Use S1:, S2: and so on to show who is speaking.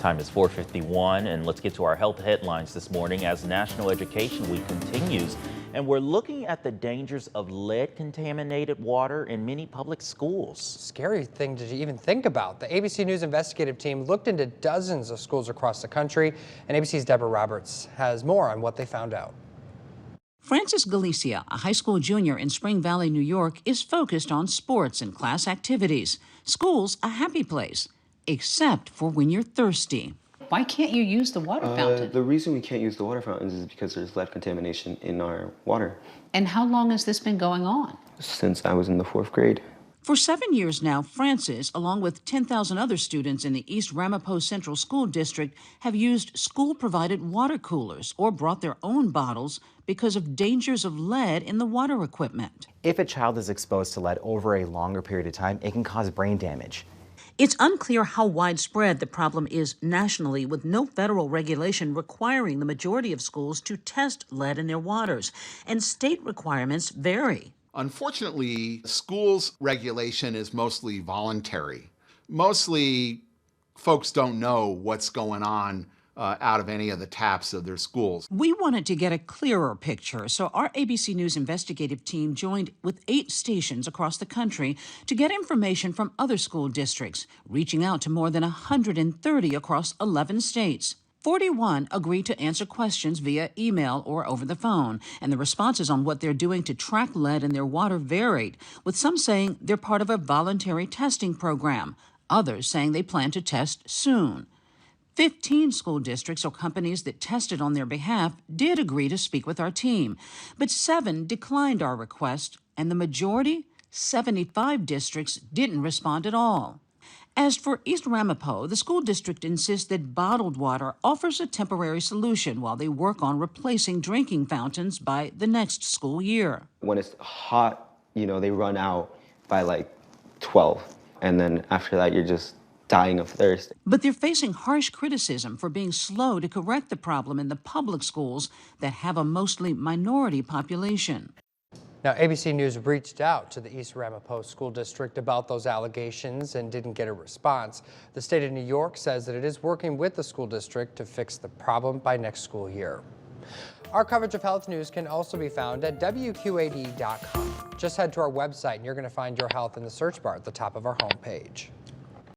S1: Time is 4:51, and let's get to our health headlines this morning as National Education Week continues. And we're looking at the dangers of lead-contaminated water in many public schools.
S2: Scary thing to even think about. The ABC News investigative team looked into dozens of schools across the country, and ABC's Deborah Roberts has more on what they found out.
S3: Francis Galicia, a high school junior in Spring Valley, New York, is focused on sports and class activities. School's a happy place, except for when you're thirsty.
S4: Why can't you use the water fountain?
S5: The reason we can't use the water fountains is because there's lead contamination in our water.
S4: And how long has this been going on?
S5: Since I was in the 4th grade.
S3: For 7 years now, Francis, along with 10,000 other students in the East Ramapo Central School District, have used school-provided water coolers or brought their own bottles because of dangers of lead in the water equipment.
S6: If a child is exposed to lead over a longer period of time, it can cause brain damage.
S3: It's unclear how widespread the problem is nationally, with no federal regulation requiring the majority of schools to test lead in their waters, and state requirements vary.
S7: Unfortunately, schools' regulation is mostly voluntary. Mostly, folks don't know what's going on out of any of the taps of their schools.
S3: We wanted to get a clearer picture, so our ABC News investigative team joined with 8 stations across the country to get information from other school districts, reaching out to more than 130 across 11 states. 41 agreed to answer questions via email or over the phone, and the responses on what they're doing to track lead in their water varied, with some saying they're part of a voluntary testing program, others saying they plan to test soon. 15 school districts or companies that tested on their behalf did agree to speak with our team, but 7 declined our request, and the majority, 75 districts, didn't respond at all. As for East Ramapo, the school district insists that bottled water offers a temporary solution while they work on replacing drinking fountains by the next school year.
S5: When it's hot, they run out by like 12. And then after that, you're just dying of thirst.
S3: But they're facing harsh criticism for being slow to correct the problem in the public schools that have a mostly minority population.
S2: Now, ABC News reached out to the East Ramapo School District about those allegations and didn't get a response. The state of New York says that it is working with the school district to fix the problem by next school year. Our coverage of health news can also be found at WQAD.com. Just head to our website and you're going to find your health in the search bar at the top of our homepage.